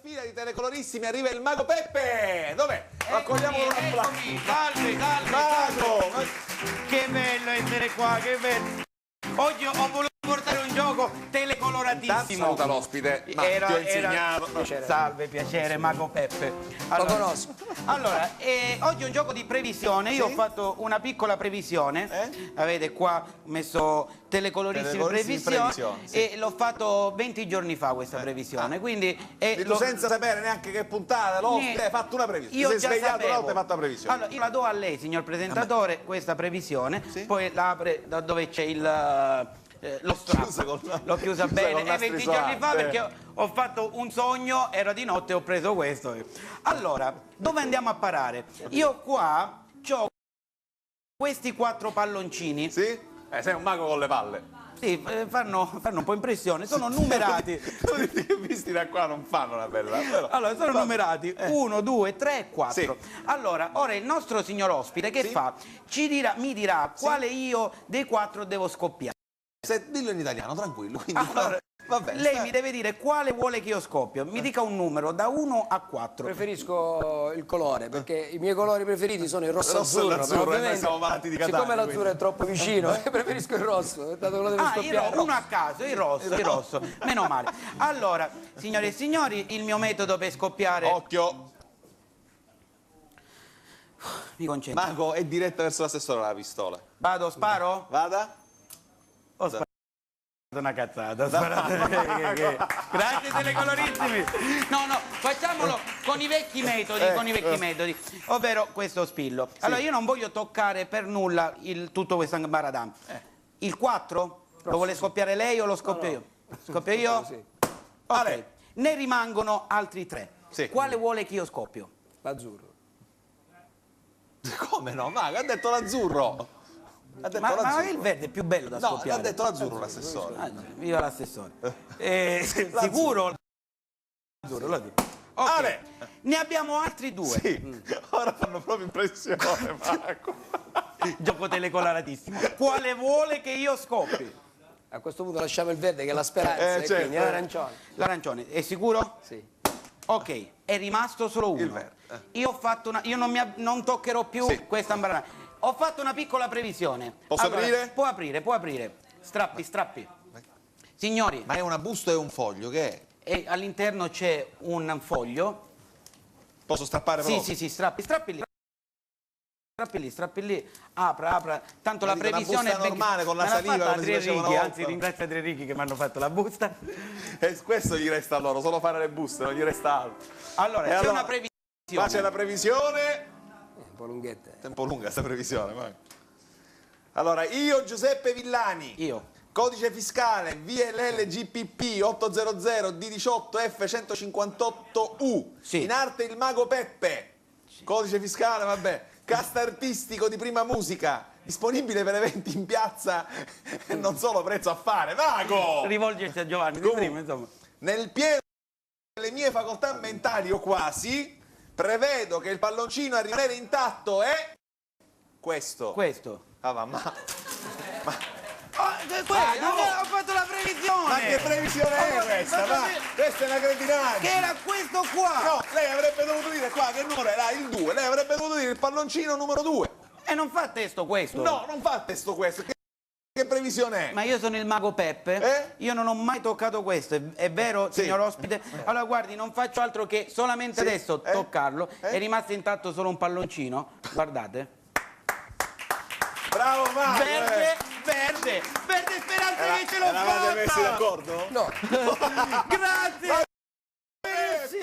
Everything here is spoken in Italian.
fila di telecolorissimi arriva il Mago Peppe! Dov'è? Raccogliamo un applauso. Salve, salve, Mago! che bello essere qua, che bello. Oggi ho voluto portare un gioco telecoloratissimo. Saluta l'ospite, ti ho insegnato. Salve, piacere, Mago Peppe. Allora, Lo conosco. Allora, oggi è un gioco di previsione. Io ho fatto una piccola previsione. Avete qua messo telecolorissime previsioni. E l'ho fatto 20 giorni fa questa previsione. Quindi senza sapere neanche che puntata, l'ospite, hai fatto una previsione. Io sei già svegliato sapevo. una volta e hai fatto una previsione. Allora, io la do a lei, signor presentatore, questa previsione. Poi la apre da dove c'è lo strappo. L'ho chiusa bene 20 giorni fa perché ho fatto un sogno, era di notte e ho preso questo. Allora, dove andiamo a parare? Io qua ho questi 4 palloncini. Sì? Sei un mago con le palle. Sì, fanno un po' impressione, sono numerati. Visti da qua non fanno una bella. Però. Allora, sono numerati 1, 2, 3, 4. Sì. Allora, ora il nostro signor ospite che fa? Mi dirà quale io dei 4 devo scoppiare. Dillo in italiano, tranquillo. Quindi, Allora, vabbè, lei mi deve dire quale vuole che io scoppio. Mi dica un numero da 1 a 4. Preferisco il colore, perché i miei colori preferiti sono il rosso azzurro. l'azzurro, però noi siamo malati di Catania, siccome l'azzurro è troppo vicino, preferisco il rosso. Dato che lo devo scoppiare. Uno a caso, il rosso. Meno male. Allora, signore e signori, il mio metodo per scoppiare... Occhio, Mi concentro. Mago è diretta verso l'assessore la pistola. Vado, sparo? Vada. Ho sparato una cazzata. Grazie telecolorissimi. No, facciamolo con i vecchi metodi, ovvero questo spillo. Allora, io non voglio toccare per nulla tutto questo ambaradam. Il 4? Lo vuole scoppiare lei o lo scoppio io? Scoppio io? Sì. Ok. Ne rimangono altri 3. Sì. Quale vuole che io scoppio? L'azzurro. Come no? Mago ha detto l'azzurro. Ha detto Ma l'azzurro. il verde è più bello da No, scoppiare. ha detto l'azzurro l'assessore. Viva l'assessore. Sicuro? L'azzurro, lo dico. Ok. Ale. Ne abbiamo altri 2. Sì, ora fanno proprio impressione, Mago. Gioco telecoloratissimo. Quale vuole che io scoppi? A questo punto lasciamo il verde che è la speranza, e certo. quindi l'arancione. L'arancione, è sicuro? Sì. Ok, è rimasto solo uno. Il verde. Io ho fatto io non toccherò più questa ambarana. Ho fatto una piccola previsione. Posso aprire? Può aprire. Strappi. Signori, Ma è una busta e un foglio, che è? e all'interno c'è un foglio. Posso strappare proprio? Sì, strappi lì, apra, tanto la Una previsione busta normale con la me l'ha saliva, fatta come si Tre faceva una Righi, volta. anzi ringrazio Tre Righi che mi hanno fatto la busta. E questo gli resta a loro, solo fare le buste, non gli resta altro. Allora, c'è una previsione. Qua c'è la previsione. Un po' lunghetta. Tempo lunga sta previsione, Mago. Allora, io Giuseppe Villani. Io. Codice fiscale VLLGPP 800 D18 F158U. Sì. In arte il Mago Peppe. Codice fiscale, vabbè. Cast artistico di prima musica. Disponibile per eventi in piazza e non solo prezzo a fare. Mago! Rivolgersi a Giovanni di prima, insomma. Nel pieno delle mie facoltà mentali o quasi, prevedo che il palloncino a rimanere intatto è questo. Ah, Ho fatto la previsione! Ma che previsione è questa? Questa è una cretinaggine! Che era questo qua! No, lei avrebbe dovuto dire qua che numero era il 2, lei avrebbe dovuto dire il palloncino numero 2. E non fa testo questo! No, non fa testo questo. Che previsione è? Ma io sono il Mago Peppe, io non ho mai toccato questo, è vero, signor ospite? Allora guardi, non faccio altro che solamente adesso toccarlo, è rimasto intatto solo un palloncino, guardate. Bravo Mago! Verde speranza che ce l'ho Eravate messi fatta! d'accordo? No. Grazie! Peppe! Sì,